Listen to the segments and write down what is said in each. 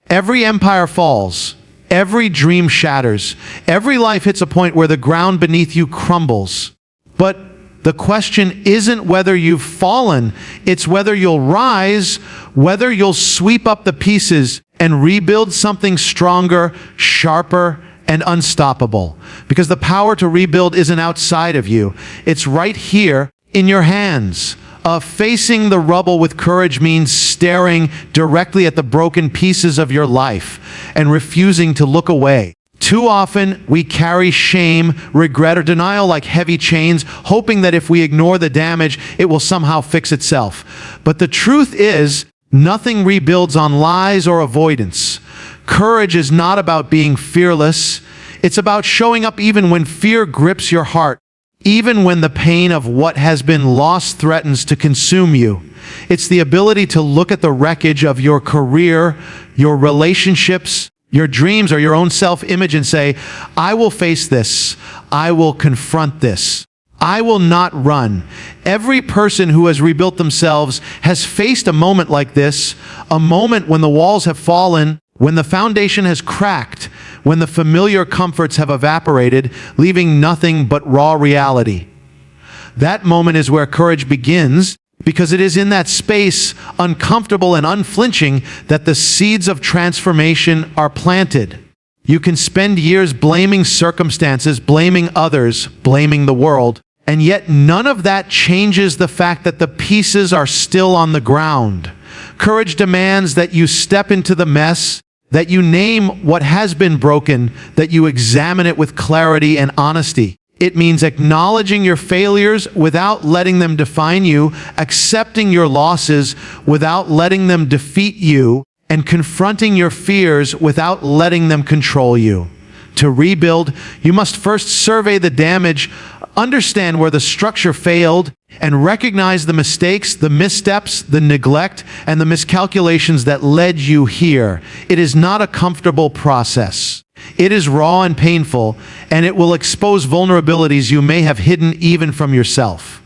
Every empire falls. Every dream shatters. Every life hits a point where the ground beneath you crumbles. But the question isn't whether you've fallen, it's whether you'll rise, whether you'll sweep up the pieces and rebuild something stronger, sharper, and unstoppable. Because the power to rebuild isn't outside of you. It's right here in your hands. Facing the rubble with courage means staring directly at the broken pieces of your life and refusing to look away. Too often, we carry shame, regret, or denial like heavy chains, hoping that if we ignore the damage, it will somehow fix itself. But the truth is, nothing rebuilds on lies or avoidance. Courage is not about being fearless. It's about showing up even when fear grips your heart, even when the pain of what has been lost threatens to consume you. It's the ability to look at the wreckage of your career, your relationships, your dreams, or your own self-image and say, I will face this. I will confront this. I will not run. Every person who has rebuilt themselves has faced a moment like this, a moment when the walls have fallen, when the foundation has cracked, when the familiar comforts have evaporated, leaving nothing but raw reality. That moment is where courage begins, because it is in that space, uncomfortable and unflinching, that the seeds of transformation are planted. You can spend years blaming circumstances, blaming others, blaming the world, and yet none of that changes the fact that the pieces are still on the ground. Courage demands that you step into the mess, that you name what has been broken, that you examine it with clarity and honesty. It means acknowledging your failures without letting them define you, accepting your losses without letting them defeat you, and confronting your fears without letting them control you. To rebuild, you must first survey the damage, understand where the structure failed, and recognize the mistakes, the missteps, the neglect, and the miscalculations that led you here. It is not a comfortable process. It is raw and painful, and it will expose vulnerabilities you may have hidden even from yourself.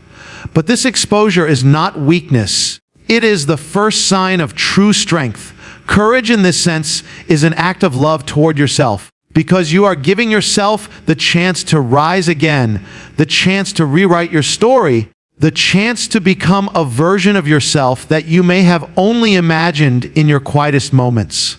But this exposure is not weakness. It is the first sign of true strength. Courage in this sense is an act of love toward yourself, because you are giving yourself the chance to rise again, the chance to rewrite your story, the chance to become a version of yourself that you may have only imagined in your quietest moments.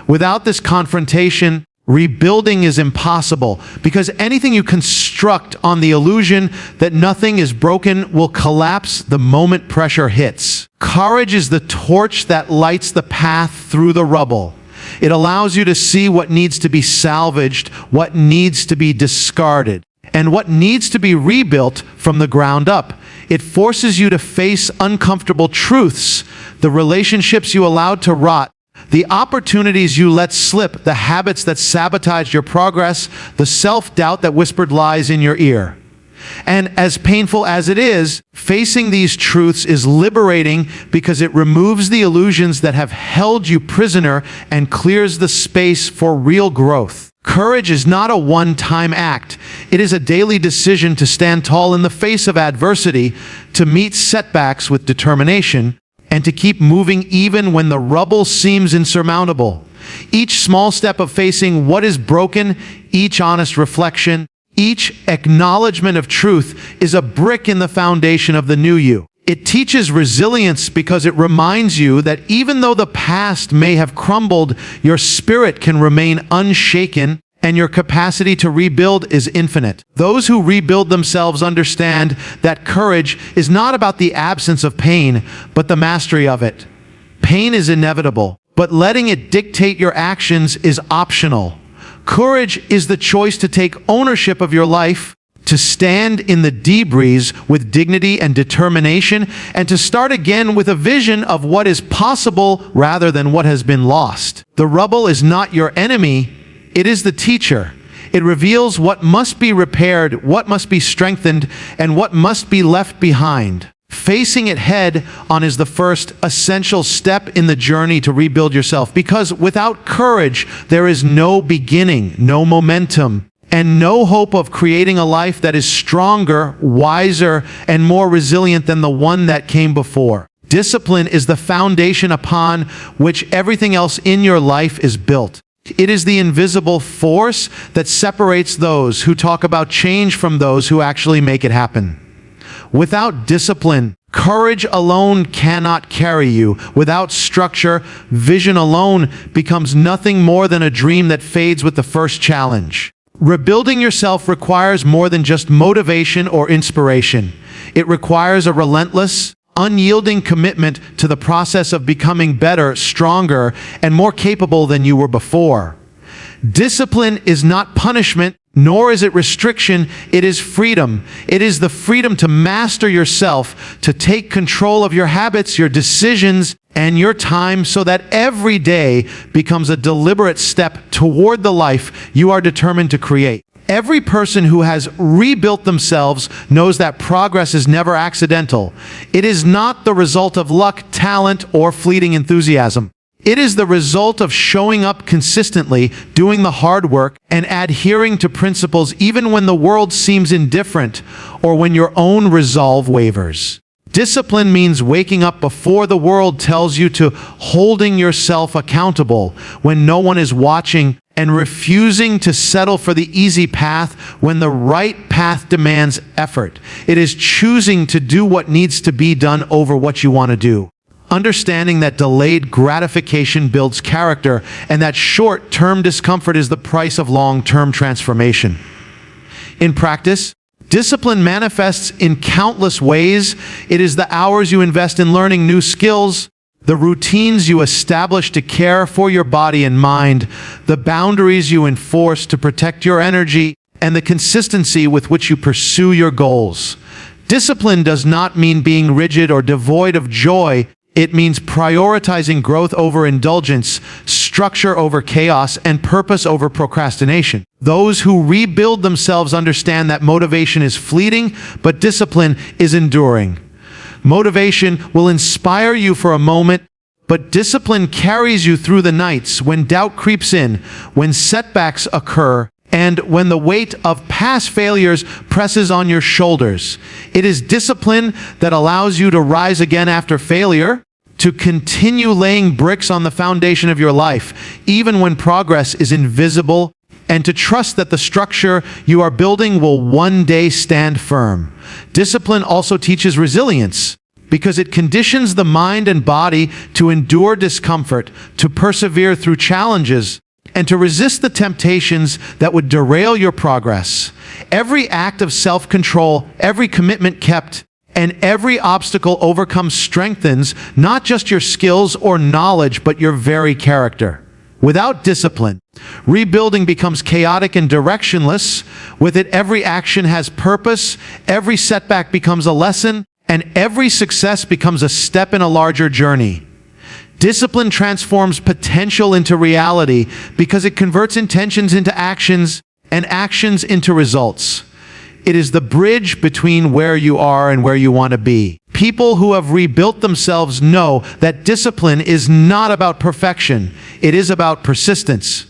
Without this confrontation, rebuilding is impossible, because anything you construct on the illusion that nothing is broken will collapse the moment pressure hits. Courage is the torch that lights the path through the rubble. It allows you to see what needs to be salvaged, what needs to be discarded, and what needs to be rebuilt from the ground up. It forces you to face uncomfortable truths, the relationships you allowed to rot, the opportunities you let slip, the habits that sabotaged your progress, the self-doubt that whispered lies in your ear. And as painful as it is, facing these truths is liberating, because it removes the illusions that have held you prisoner and clears the space for real growth. Courage is not a one-time act. It is a daily decision to stand tall in the face of adversity, to meet setbacks with determination, and to keep moving even when the rubble seems insurmountable. Each small step of facing what is broken, each honest reflection, each acknowledgement of truth is a brick in the foundation of the new you. It teaches resilience, because it reminds you that even though the past may have crumbled, your spirit can remain unshaken, and your capacity to rebuild is infinite. Those who rebuild themselves understand that courage is not about the absence of pain, but the mastery of it. Pain is inevitable, but letting it dictate your actions is optional. Courage is the choice to take ownership of your life, to stand in the debris with dignity and determination, and to start again with a vision of what is possible rather than what has been lost. The rubble is not your enemy, it is the teacher. It reveals what must be repaired, what must be strengthened, and what must be left behind. Facing it head on is the first essential step in the journey to rebuild yourself, because without courage, there is no beginning, no momentum, and no hope of creating a life that is stronger, wiser, and more resilient than the one that came before. Discipline is the foundation upon which everything else in your life is built. It is the invisible force that separates those who talk about change from those who actually make it happen. Without discipline, courage alone cannot carry you. Without structure, vision alone becomes nothing more than a dream that fades with the first challenge. Rebuilding yourself requires more than just motivation or inspiration. It requires a relentless, unyielding commitment to the process of becoming better, stronger, and more capable than you were before. Discipline is not punishment, nor is it restriction. It is freedom. It is the freedom to master yourself, to take control of your habits, your decisions, and your time so that every day becomes a deliberate step toward the life you are determined to create. Every person who has rebuilt themselves knows that progress is never accidental. It is not the result of luck, talent, or fleeting enthusiasm. It is the result of showing up consistently, doing the hard work, and adhering to principles even when the world seems indifferent or when your own resolve wavers. Discipline means waking up before the world tells you to, holding yourself accountable when no one is watching, and refusing to settle for the easy path when the right path demands effort. It is choosing to do what needs to be done over what you want to do. Understanding that delayed gratification builds character and that short-term discomfort is the price of long-term transformation. In practice, discipline manifests in countless ways. It is the hours you invest in learning new skills, the routines you establish to care for your body and mind, the boundaries you enforce to protect your energy, and the consistency with which you pursue your goals. Discipline does not mean being rigid or devoid of joy. It means prioritizing growth over indulgence, structure over chaos, and purpose over procrastination. Those who rebuild themselves understand that motivation is fleeting, but discipline is enduring. Motivation will inspire you for a moment, but discipline carries you through the nights when doubt creeps in, when setbacks occur, and when the weight of past failures presses on your shoulders. It is discipline that allows you to rise again after failure, to continue laying bricks on the foundation of your life, even when progress is invisible, and to trust that the structure you are building will one day stand firm. Discipline also teaches resilience, because it conditions the mind and body to endure discomfort, to persevere through challenges, and to resist the temptations that would derail your progress. Every act of self-control, every commitment kept, and every obstacle overcome strengthens not just your skills or knowledge, but your very character. Without discipline, rebuilding becomes chaotic and directionless. With it, every action has purpose, every setback becomes a lesson, and every success becomes a step in a larger journey. Discipline transforms potential into reality because it converts intentions into actions and actions into results. It is the bridge between where you are and where you want to be. People who have rebuilt themselves know that discipline is not about perfection. It is about persistence.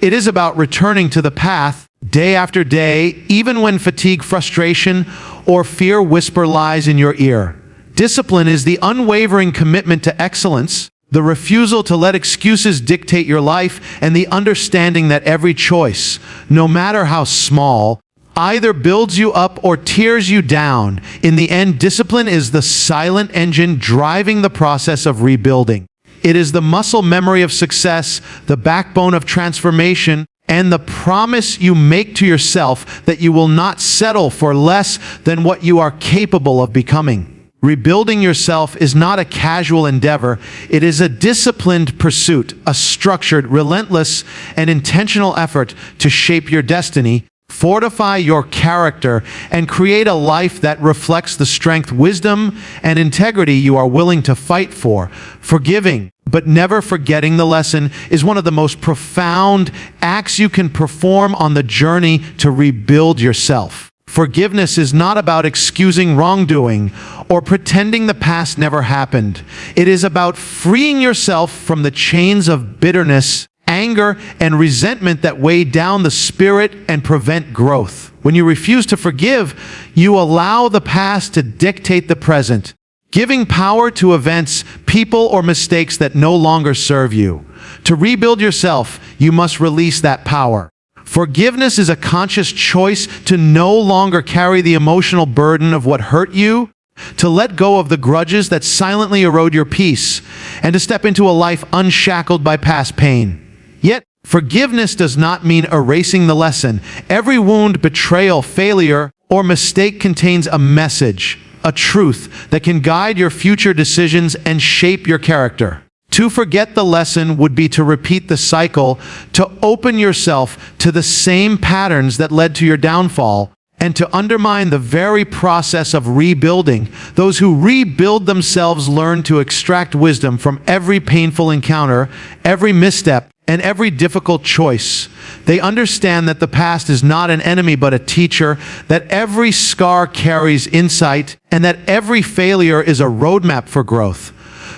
It is about returning to the path day after day, even when fatigue, frustration, or fear whisper lies in your ear. Discipline is the unwavering commitment to excellence, the refusal to let excuses dictate your life, and the understanding that every choice, no matter how small, either builds you up or tears you down. In the end, discipline is the silent engine driving the process of rebuilding. It is the muscle memory of success, the backbone of transformation, and the promise you make to yourself that you will not settle for less than what you are capable of becoming. Rebuilding yourself is not a casual endeavor. It is a disciplined pursuit, a structured, relentless, and intentional effort to shape your destiny, fortify your character, and create a life that reflects the strength, wisdom, and integrity you are willing to fight for. Forgiving, but never forgetting the lesson, is one of the most profound acts you can perform on the journey to rebuild yourself. Forgiveness is not about excusing wrongdoing or pretending the past never happened. It is about freeing yourself from the chains of bitterness, anger, and resentment that weigh down the spirit and prevent growth. When you refuse to forgive, you allow the past to dictate the present. giving power to events, people, or mistakes that no longer serve you. To rebuild yourself, you must release that power. Forgiveness is a conscious choice to no longer carry the emotional burden of what hurt you, to let go of the grudges that silently erode your peace, and to step into a life unshackled by past pain. Yet, forgiveness does not mean erasing the lesson. Every wound, betrayal, failure, or mistake contains a message, a truth that can guide your future decisions and shape your character. To forget the lesson would be to repeat the cycle, to open yourself to the same patterns that led to your downfall, and to undermine the very process of rebuilding. Those who rebuild themselves learn to extract wisdom from every painful encounter, every misstep, and every difficult choice. They understand that the past is not an enemy but a teacher, that every scar carries insight, and that every failure is a roadmap for growth.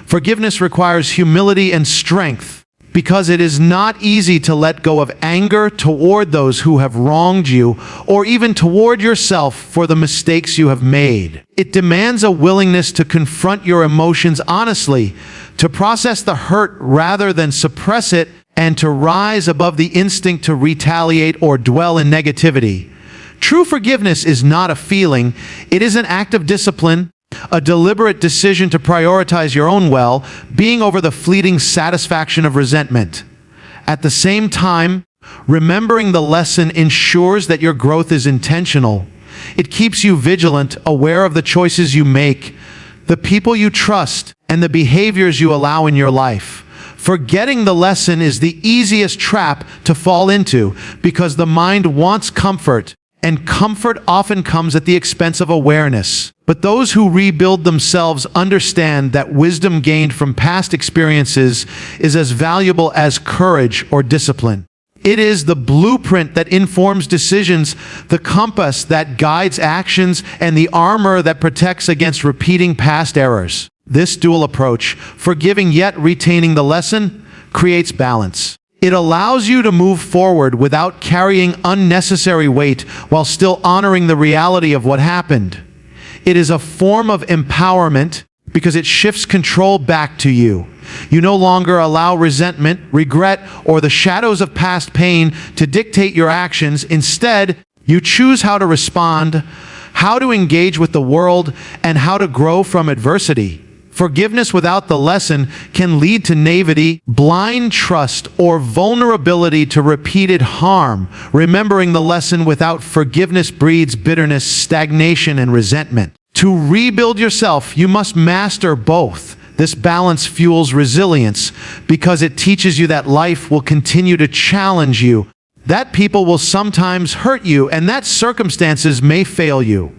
Forgiveness requires humility and strength, because it is not easy to let go of anger toward those who have wronged you, or even toward yourself for the mistakes you have made. It demands a willingness to confront your emotions honestly, to process the hurt rather than suppress it, and to rise above the instinct to retaliate or dwell in negativity. True forgiveness is not a feeling, it is an act of discipline, a deliberate decision to prioritize your own well-being over the fleeting satisfaction of resentment. At the same time, remembering the lesson ensures that your growth is intentional. It keeps you vigilant, aware of the choices you make, the people you trust, and the behaviors you allow in your life. Forgetting the lesson is the easiest trap to fall into because the mind wants comfort, and comfort often comes at the expense of awareness. But those who rebuild themselves understand that wisdom gained from past experiences is as valuable as courage or discipline. It is the blueprint that informs decisions, the compass that guides actions, and the armor that protects against repeating past errors. This dual approach, forgiving yet retaining the lesson, creates balance. It allows you to move forward without carrying unnecessary weight while still honoring the reality of what happened. It is a form of empowerment because it shifts control back to you. You no longer allow resentment, regret, or the shadows of past pain to dictate your actions. Instead, you choose how to respond, how to engage with the world, and how to grow from adversity. Forgiveness without the lesson can lead to naivety, blind trust, or vulnerability to repeated harm. Remembering the lesson without forgiveness breeds bitterness, stagnation, and resentment. To rebuild yourself, you must master both. This balance fuels resilience because it teaches you that life will continue to challenge you, that people will sometimes hurt you, and that circumstances may fail you.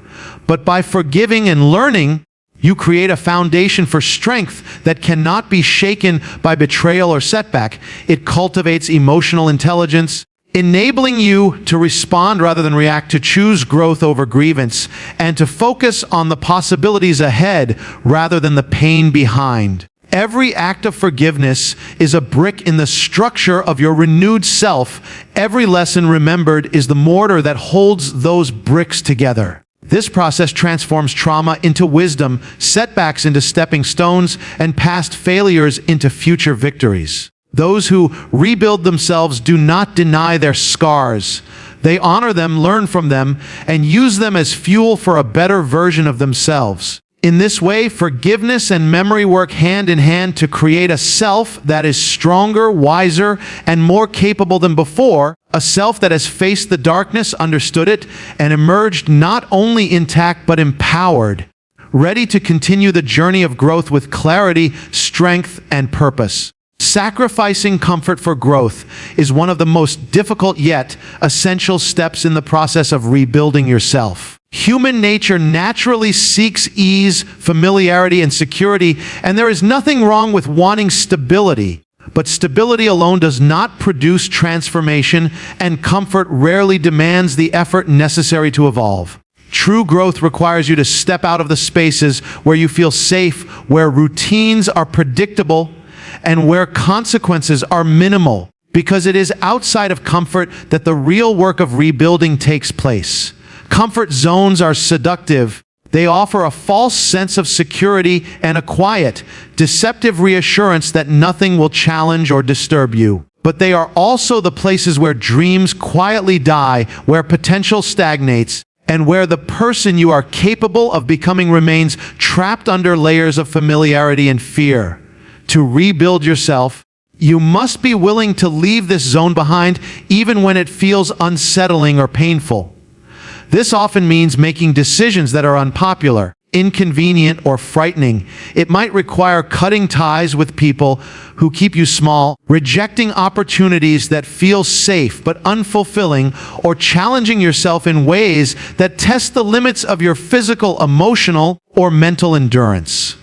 But by forgiving and learning, you create a foundation for strength that cannot be shaken by betrayal or setback. It cultivates emotional intelligence, enabling you to respond rather than react, to choose growth over grievance, and to focus on the possibilities ahead rather than the pain behind. Every act of forgiveness is a brick in the structure of your renewed self. Every lesson remembered is the mortar that holds those bricks together. This process transforms trauma into wisdom, setbacks into stepping stones, and past failures into future victories. Those who rebuild themselves do not deny their scars. They honor them, learn from them, and use them as fuel for a better version of themselves. In this way, forgiveness and memory work hand in hand to create a self that is stronger, wiser, and more capable than before, a self that has faced the darkness, understood it, and emerged not only intact but empowered, ready to continue the journey of growth with clarity, strength, and purpose. Sacrificing comfort for growth is one of the most difficult yet essential steps in the process of rebuilding yourself. Human nature naturally seeks ease, familiarity, and security, and there is nothing wrong with wanting stability. But stability alone does not produce transformation, and comfort rarely demands the effort necessary to evolve. True growth requires you to step out of the spaces where you feel safe, where routines are predictable, and where consequences are minimal, because it is outside of comfort that the real work of rebuilding takes place. Comfort zones are seductive, They offer a false sense of security and a quiet, deceptive reassurance that nothing will challenge or disturb you. But they are also the places where dreams quietly die, where potential stagnates, and where the person you are capable of becoming remains trapped under layers of familiarity and fear. To rebuild yourself, you must be willing to leave this zone behind, even when it feels unsettling or painful. This often means making decisions that are unpopular, inconvenient, or frightening. It might require cutting ties with people who keep you small, rejecting opportunities that feel safe but unfulfilling, or challenging yourself in ways that test the limits of your physical, emotional, or mental endurance.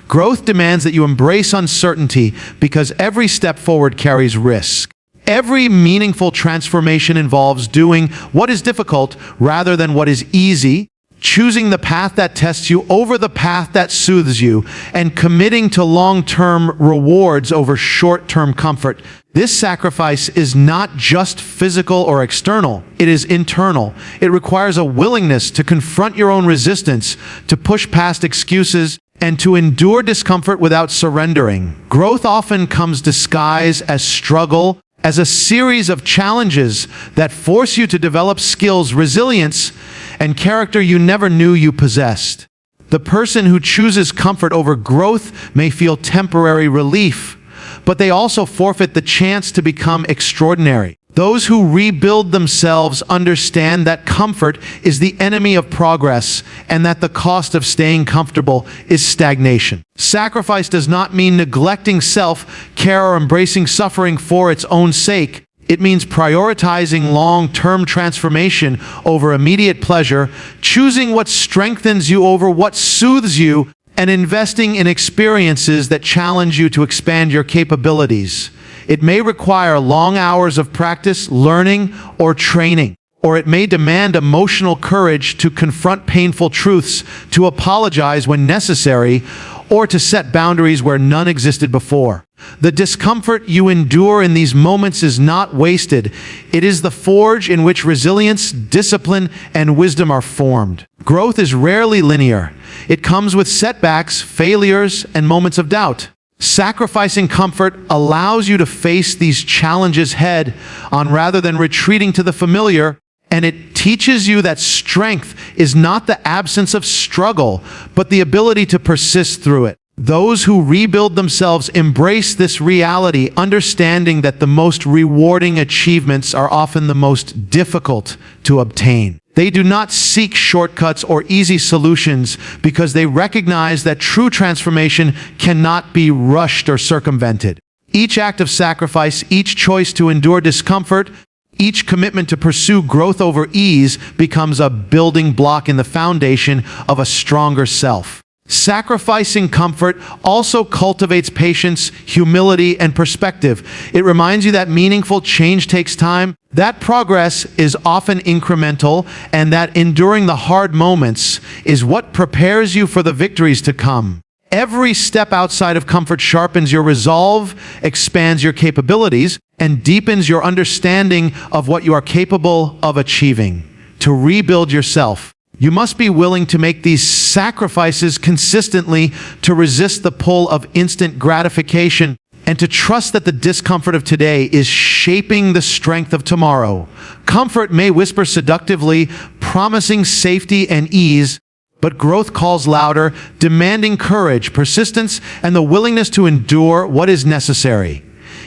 Growth demands that you embrace uncertainty because every step forward carries risk. Every meaningful transformation involves doing what is difficult rather than what is easy, choosing the path that tests you over the path that soothes you, and committing to long-term rewards over short-term comfort. This sacrifice is not just physical or external, it is internal. It requires a willingness to confront your own resistance, to push past excuses, and to endure discomfort without surrendering. Growth often comes disguised as struggle, as a series of challenges that force you to develop skills, resilience, and character you never knew you possessed. The person who chooses comfort over growth may feel temporary relief, but they also forfeit the chance to become extraordinary. Those who rebuild themselves understand that comfort is the enemy of progress and that the cost of staying comfortable is stagnation. Sacrifice does not mean neglecting self-care or embracing suffering for its own sake. It means prioritizing long-term transformation over immediate pleasure, choosing what strengthens you over what soothes you, and investing in experiences that challenge you to expand your capabilities. It may require long hours of practice, learning, or training, or it may demand emotional courage to confront painful truths, to apologize when necessary, or to set boundaries where none existed before. The discomfort you endure in these moments is not wasted. It is the forge in which resilience, discipline, and wisdom are formed. Growth is rarely linear. It comes with setbacks, failures, and moments of doubt. Sacrificing comfort allows you to face these challenges head on rather than retreating to the familiar, and it teaches you that strength is not the absence of struggle, but the ability to persist through it. Those who rebuild themselves embrace this reality, understanding that the most rewarding achievements are often the most difficult to obtain. They do not seek shortcuts or easy solutions because they recognize that true transformation cannot be rushed or circumvented. Each act of sacrifice, each choice to endure discomfort, each commitment to pursue growth over ease becomes a building block in the foundation of a stronger self. Sacrificing comfort also cultivates patience, humility, and perspective. It reminds you that meaningful change takes time, that progress is often incremental, and that enduring the hard moments is what prepares you for the victories to come. Every step outside of comfort sharpens your resolve, expands your capabilities, and deepens your understanding of what you are capable of achieving. To rebuild yourself, you must be willing to make these sacrifices consistently, to resist the pull of instant gratification, and to trust that the discomfort of today is shaping the strength of tomorrow. Comfort may whisper seductively, promising safety and ease, but growth calls louder, demanding courage, persistence, and the willingness to endure what is necessary.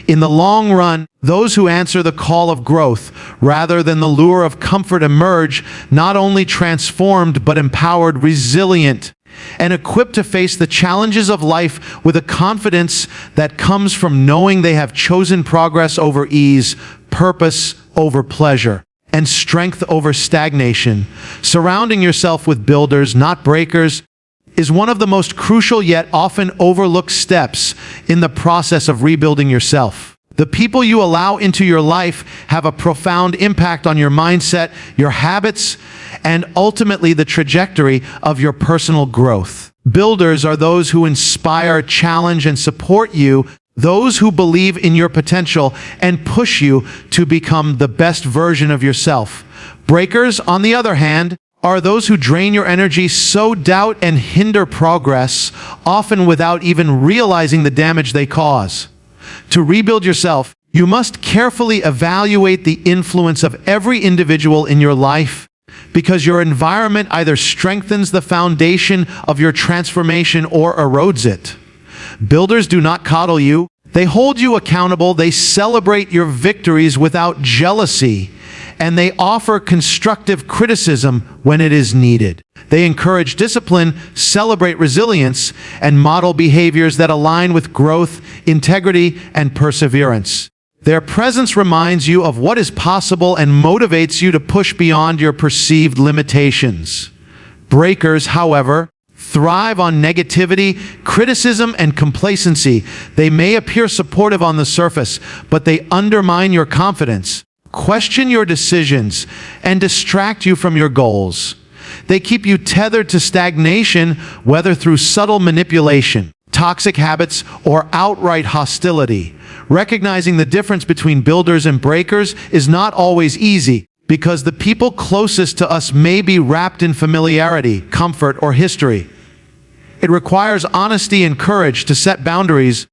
In the long run, those who answer the call of growth rather than the lure of comfort emerge not only transformed but empowered, resilient, and equipped to face the challenges of life with a confidence that comes from knowing they have chosen progress over ease, purpose over pleasure, and strength over stagnation. Surrounding yourself with builders, not breakers, is one of the most crucial yet often overlooked steps in the process of rebuilding yourself. The people you allow into your life have a profound impact on your mindset, your habits, and ultimately the trajectory of your personal growth. Builders are those who inspire, challenge, and support you, those who believe in your potential and push you to become the best version of yourself. Breakers, on the other hand, are those who drain your energy, sow doubt, and hinder progress, often without even realizing the damage they cause. To rebuild yourself, you must carefully evaluate the influence of every individual in your life, because your environment either strengthens the foundation of your transformation or erodes it. Builders do not coddle you. They hold you accountable. They celebrate your victories without jealousy, and they offer constructive criticism when it is needed. They encourage discipline, celebrate resilience, and model behaviors that align with growth, integrity, and perseverance. Their presence reminds you of what is possible and motivates you to push beyond your perceived limitations. Breakers, however, thrive on negativity, criticism, and complacency. They may appear supportive on the surface, but they undermine your confidence, question your decisions, and distract you from your goals. They keep you tethered to stagnation, whether through subtle manipulation, toxic habits, or outright hostility. Recognizing the difference between builders and breakers is not always easy, because the people closest to us may be wrapped in familiarity, comfort, or history. It requires honesty and courage to set boundaries,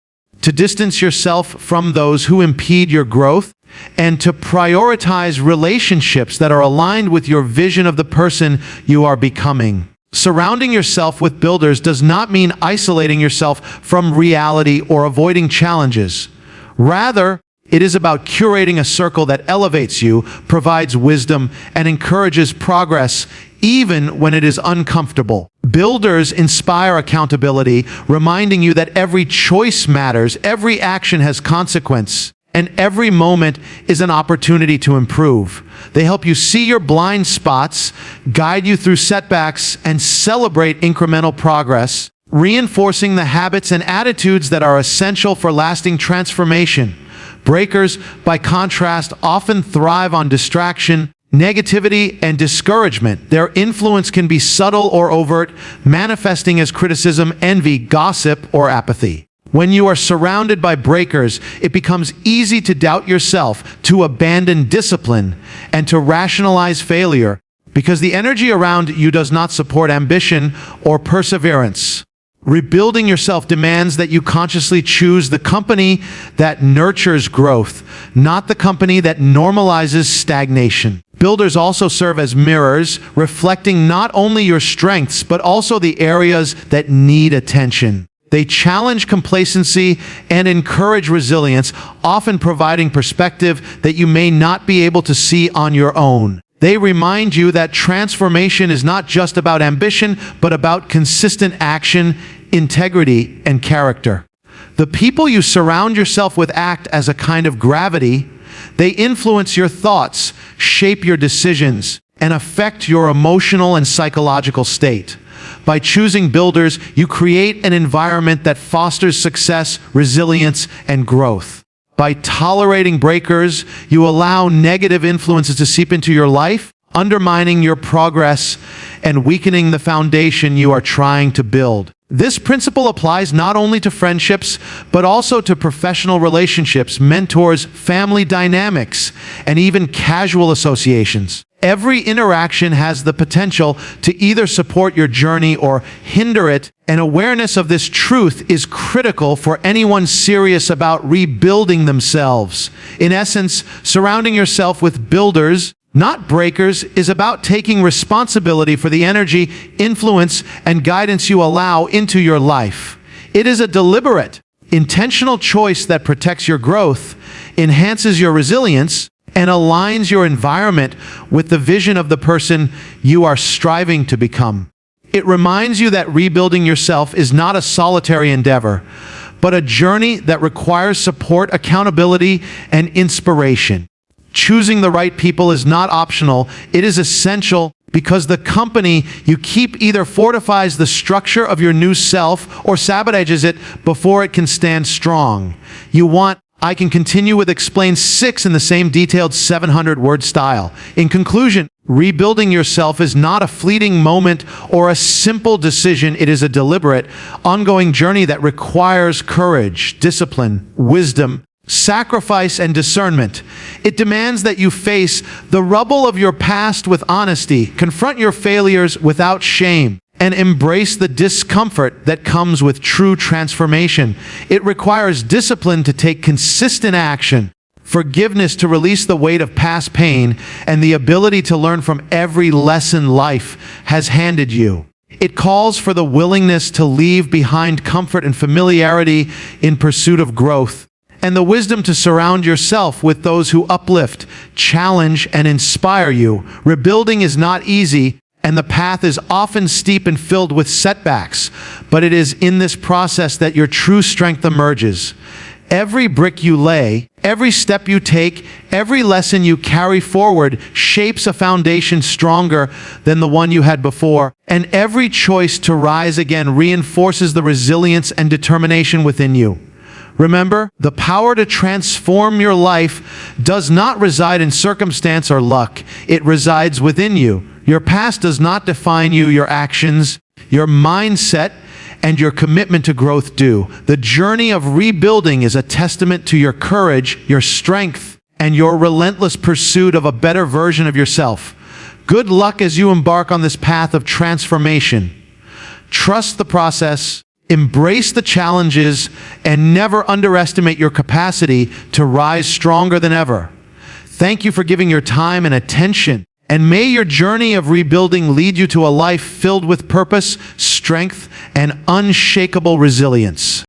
to distance yourself from those who impede your growth, and to prioritize relationships that are aligned with your vision of the person you are becoming. Surrounding yourself with builders does not mean isolating yourself from reality or avoiding challenges. Rather, it is about curating a circle that elevates you, provides wisdom, and encourages progress, even when it is uncomfortable. Builders inspire accountability, reminding you that every choice matters, every action has consequence, and every moment is an opportunity to improve. They help you see your blind spots, guide you through setbacks, and celebrate incremental progress, reinforcing the habits and attitudes that are essential for lasting transformation. Breakers, by contrast, often thrive on distraction, negativity, and discouragement. Their influence can be subtle or overt, manifesting as criticism, envy, gossip, or apathy. When you are surrounded by breakers, it becomes easy to doubt yourself, to abandon discipline, and to rationalize failure, because the energy around you does not support ambition or perseverance. Rebuilding yourself demands that you consciously choose the company that nurtures growth, not the company that normalizes stagnation. Builders also serve as mirrors, reflecting not only your strengths, but also the areas that need attention. They challenge complacency and encourage resilience, often providing perspective that you may not be able to see on your own. They remind you that transformation is not just about ambition, but about consistent action, integrity, and character. The people you surround yourself with act as a kind of gravity. They influence your thoughts, shape your decisions, and affect your emotional and psychological state. By choosing builders, you create an environment that fosters success, resilience, and growth. By tolerating breakers, you allow negative influences to seep into your life, undermining your progress and weakening the foundation you are trying to build. This principle applies not only to friendships, but also to professional relationships, mentors, family dynamics, and even casual associations. Every interaction has the potential to either support your journey or hinder it, and awareness of this truth is critical for anyone serious about rebuilding themselves. In essence, surrounding yourself with builders, not breakers, is about taking responsibility for the energy, influence, and guidance you allow into your life. It is a deliberate, intentional choice that protects your growth, enhances your resilience, and aligns your environment with the vision of the person you are striving to become. It reminds you that rebuilding yourself is not a solitary endeavor, but a journey that requires support, accountability, and inspiration. Choosing the right people is not optional, it is essential, because the company you keep either fortifies the structure of your new self or sabotages it before it can stand strong. I can continue with Explain 6 in the same detailed 700-word style. In conclusion, rebuilding yourself is not a fleeting moment or a simple decision. It is a deliberate, ongoing journey that requires courage, discipline, wisdom, sacrifice, and discernment. It demands that you face the rubble of your past with honesty, confront your failures without shame, and embrace the discomfort that comes with true transformation. It requires discipline to take consistent action, forgiveness to release the weight of past pain, and the ability to learn from every lesson life has handed you. It calls for the willingness to leave behind comfort and familiarity in pursuit of growth, and the wisdom to surround yourself with those who uplift, challenge, and inspire you. Rebuilding is not easy, and the path is often steep and filled with setbacks, but it is in this process that your true strength emerges. Every brick you lay, every step you take, every lesson you carry forward shapes a foundation stronger than the one you had before, and every choice to rise again reinforces the resilience and determination within you. Remember, the power to transform your life does not reside in circumstance or luck. It resides within you. Your past does not define you. Your actions, your mindset, and your commitment to growth do. The journey of rebuilding is a testament to your courage, your strength, and your relentless pursuit of a better version of yourself. Good luck as you embark on this path of transformation. Trust the process, embrace the challenges, and never underestimate your capacity to rise stronger than ever. Thank you for giving your time and attention. And may your journey of rebuilding lead you to a life filled with purpose, strength, and unshakable resilience.